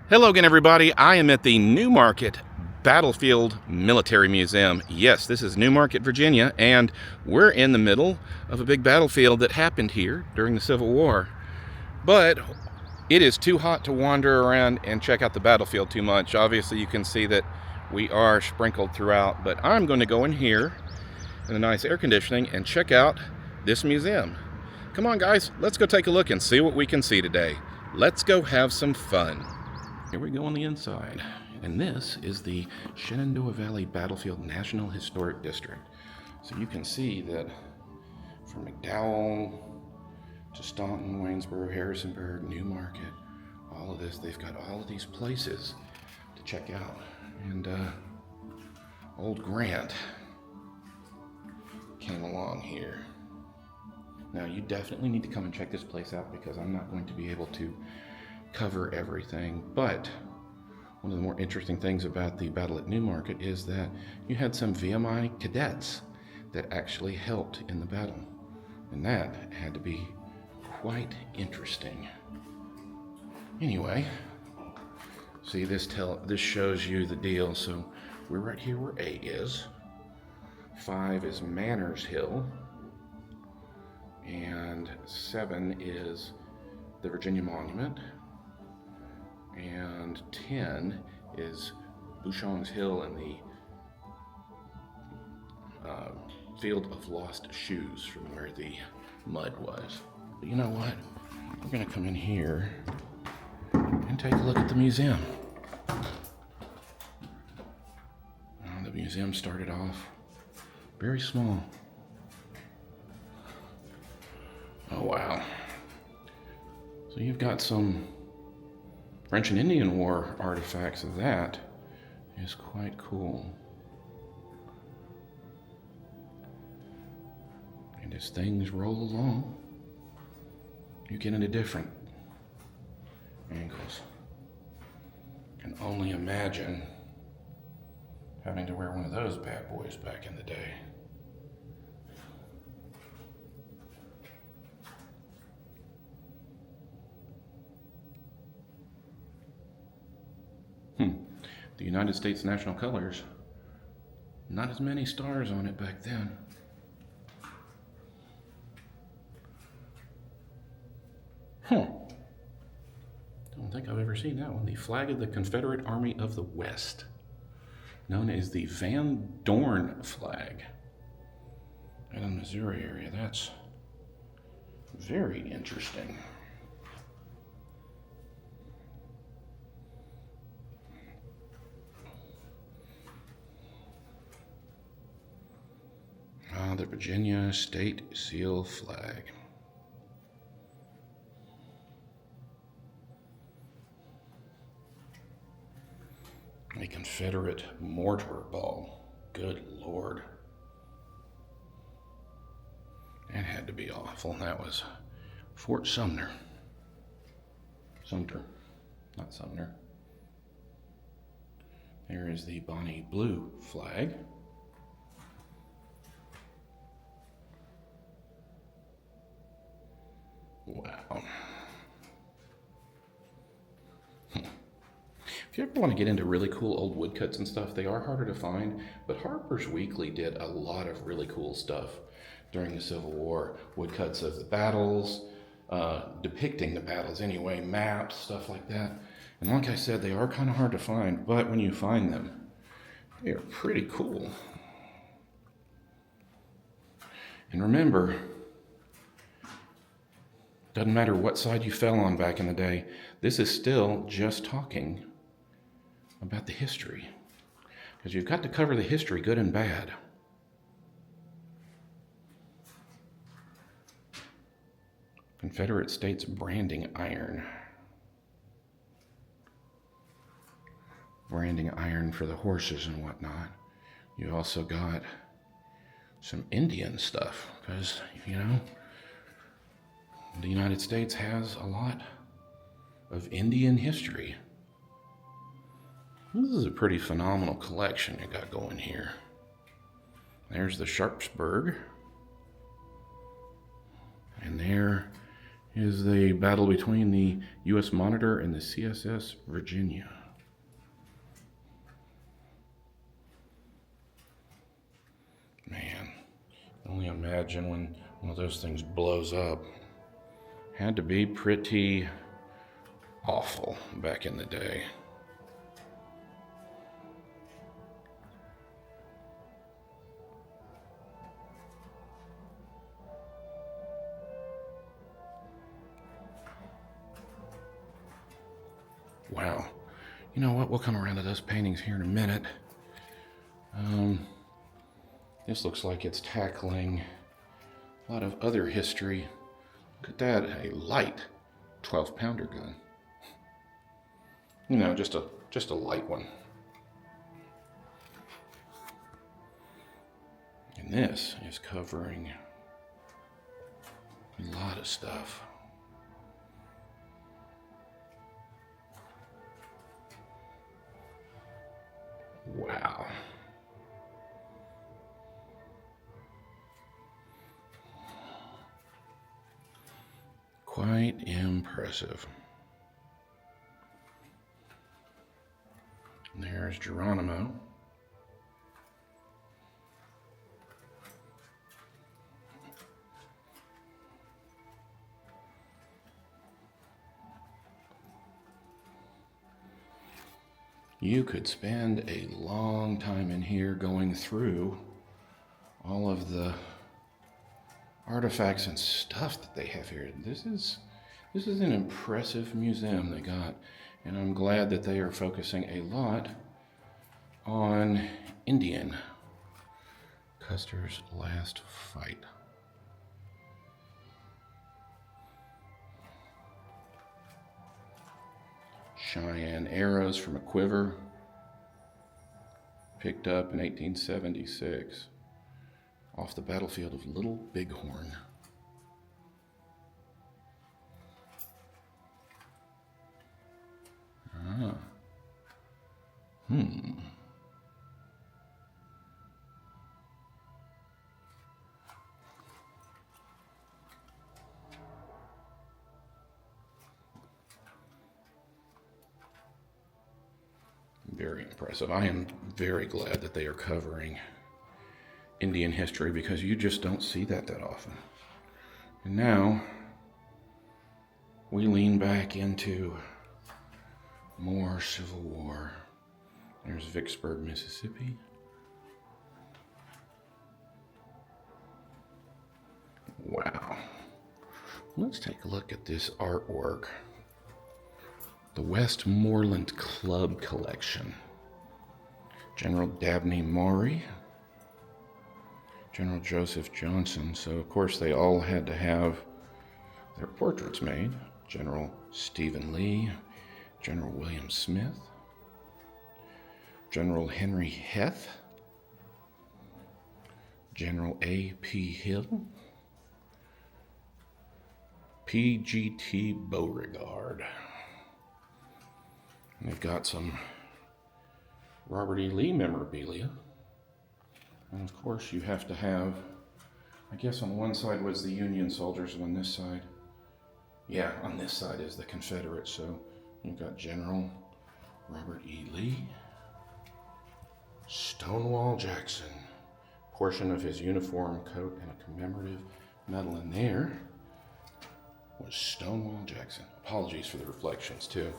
Hello again, everybody. I am at the Newmarket Battlefield Military Museum. Yes, this is Newmarket, Virginia, and we're in the middle of a big battlefield that happened here during the Civil War. But it is too hot to wander around and check out the battlefield too much. Obviously, you can see that we are sprinkled throughout, but I'm going to go in here in the nice air conditioning and check out this museum. Come on, guys, let's go take a look and see what we can see today. Let's go have some fun. Here we go on the inside, and this is the Shenandoah Valley Battlefield National Historic District. So you can see that from McDowell to Staunton, Waynesboro, Harrisonburg, Newmarket, all of this, they've got all of these places to check out. And old Grant came along here. Now you definitely need to come and check this place out because I'm not going to be able to cover everything, but one of the more interesting things about the battle at Newmarket is that you had some VMI cadets that actually helped in the battle, and that had to be quite interesting. Anyway, see, this shows you the deal. So we're right here where A is. 5 is Manners Hill, and 7 is the Virginia Monument, and 10 is Bouchon's Hill and the Field of Lost Shoes, from where the mud was. But you know what? We're gonna come in here and take a look at the museum. The museum started off very small. Oh wow. So you've got some French and Indian War artifacts. That is quite cool. And as things roll along, you get into different angles. Can only imagine having to wear one of those bad boys back in the day. The United States national colors, not as many stars on it back then. Don't think I've ever seen that one. The flag of the Confederate Army of the West, known as the Van Dorn flag. And in the Missouri area, that's very interesting. The Virginia State Seal flag. A Confederate mortar ball. Good Lord. That had to be awful. That was Fort Sumter. Sumter, not Sumner. There is the Bonnie Blue flag. Wow. If you ever want to get into really cool old woodcuts and stuff, they are harder to find, but Harper's Weekly did a lot of really cool stuff during the Civil War. Woodcuts of the battles, depicting the battles anyway, maps, stuff like that. And like I said, they are kind of hard to find, but when you find them, they are pretty cool. And remember, doesn't matter what side you fell on back in the day, this is still just talking about the history. Because you've got to cover the history, good and bad. Confederate States branding iron. Branding iron for the horses and whatnot. You also got some Indian stuff, because, you know, the United States has a lot of Indian history. This is a pretty phenomenal collection you got going here. There's the Sharpsburg. And there is the battle between the U.S. Monitor and the CSS Virginia. Man, only imagine when one of those things blows up. Had to be pretty awful back in the day. Wow. You know what? We'll come around to those paintings here in a minute. This looks like it's tackling a lot of other history. Look at that, a light 12-pounder gun. You know, just a light one. And this is covering a lot of stuff. Wow. Quite impressive. And there's Geronimo. You could spend a long time in here going through all of the artifacts and stuff that they have here. This is an impressive museum they got, and I'm glad that they are focusing a lot on Indian. Custer's last fight. Cheyenne arrows from a quiver, picked up in 1876 off the battlefield of Little Bighorn. Very impressive. I am very glad that they are covering Indian history because you just don't see that often. And now we lean back into more Civil War. There's Vicksburg, Mississippi. Wow. Let's take a look at this artwork. The Westmoreland Club Collection. General Dabney Maury, General Joseph Johnson. So, of course, they all had to have their portraits made. General Stephen Lee, General William Smith, General Henry Heth, General A.P. Hill, P.G.T. Beauregard. And they've got some Robert E. Lee memorabilia. And of course you have to have, I guess on one side was the Union soldiers, and on this side, yeah, on this side is the Confederates. So you've got General Robert E. Lee, Stonewall Jackson, portion of his uniform, coat, and a commemorative medal in there was Stonewall Jackson. Apologies for the reflections too.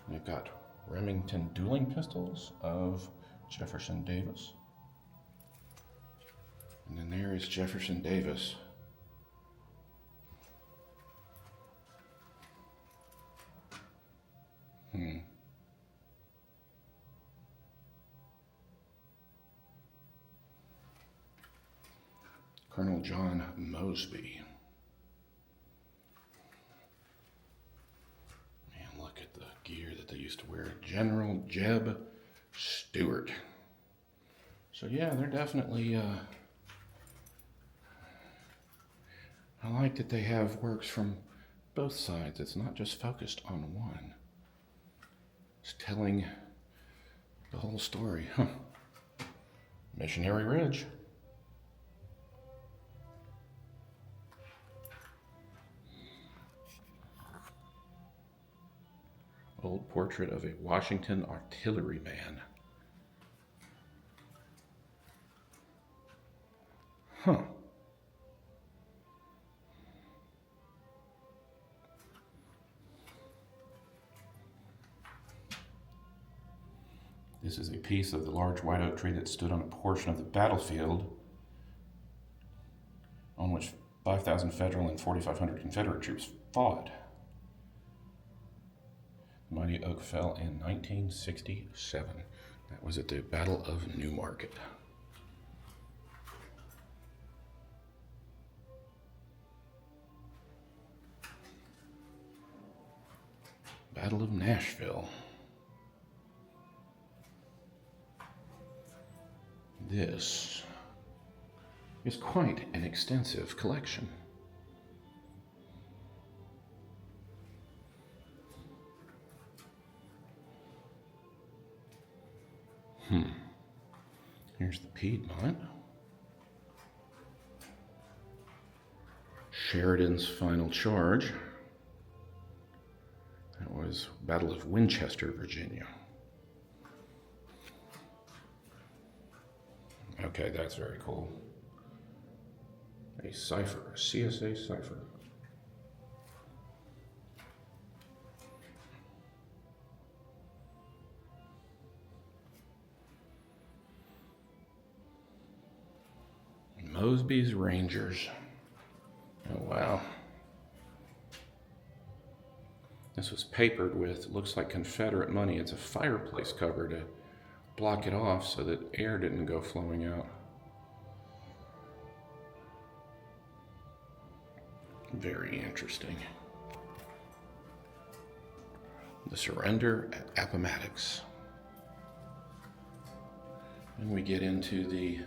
We've got Remington dueling pistols of Jefferson Davis. And then there is Jefferson Davis. Colonel John Mosby. Look at the gear that they used to wear. General Jeb Stuart. So yeah, they're definitely, I like that they have works from both sides. It's not just focused on one. It's telling the whole story. Missionary Ridge. old portrait of a Washington artilleryman. Huh. This is a piece of the large white oak tree that stood on a portion of the battlefield on which 5,000 Federal and 4,500 Confederate troops fought. The mighty oak fell in 1967. That was at the Battle of New Market. Battle of Nashville. This is quite an extensive collection. Here's the Piedmont. Sheridan's final charge. That was Battle of Winchester, Virginia. Okay, that's very cool. A cipher, a CSA cipher. Mosby's Rangers. Oh, wow. This was papered with, looks like Confederate money. It's a fireplace cover to block it off so that air didn't go flowing out. Very interesting. The surrender at Appomattox. And we get into the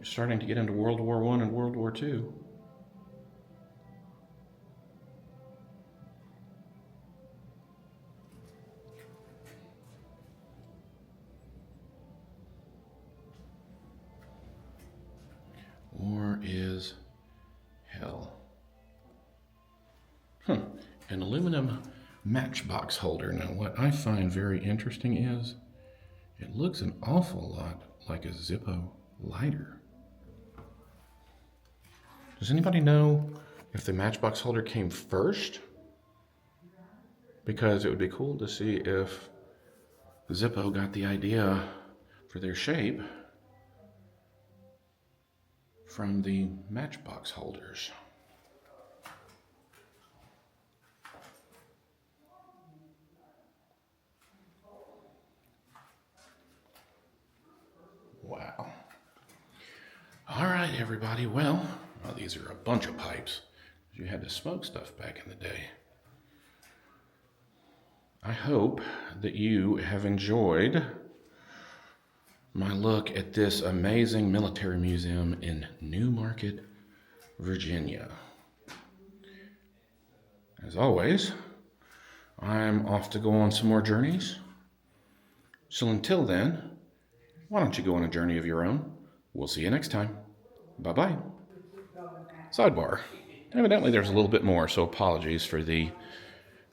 starting to get into World War I and World War II. War is hell. An aluminum matchbox holder. Now, what I find very interesting is it looks an awful lot like a Zippo lighter. Does anybody know if the matchbox holder came first? Because it would be cool to see if Zippo got the idea for their shape from the matchbox holders. Wow. All right, everybody. Well, these are a bunch of pipes. You had to smoke stuff back in the day. I hope that you have enjoyed my look at this amazing military museum in New Market, Virginia. As always, I'm off to go on some more journeys. So until then, why don't you go on a journey of your own? We'll see you next time. Bye-bye. Sidebar. Evidently there's a little bit more, so apologies for the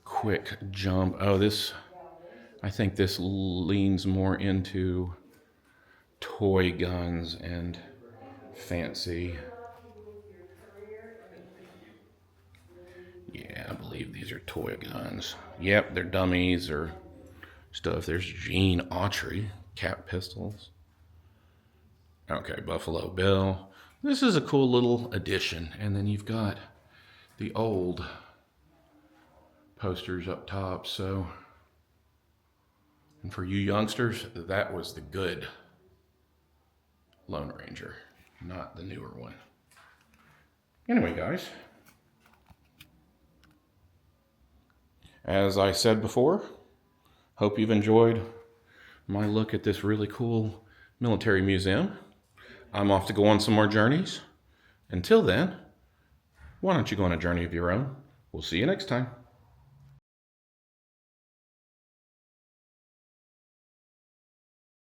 quick jump. Oh, I think this leans more into toy guns and fancy. Yeah, I believe these are toy guns. Yep, they're dummies or stuff. There's Gene Autry, cap pistols. Okay, Buffalo Bill. This is a cool little addition. And then you've got the old posters up top. So, and for you youngsters, that was the good Lone Ranger, not the newer one. Anyway, guys, as I said before, hope you've enjoyed my look at this really cool military museum. I'm off to go on some more journeys. Until then, why don't you go on a journey of your own? We'll see you next time.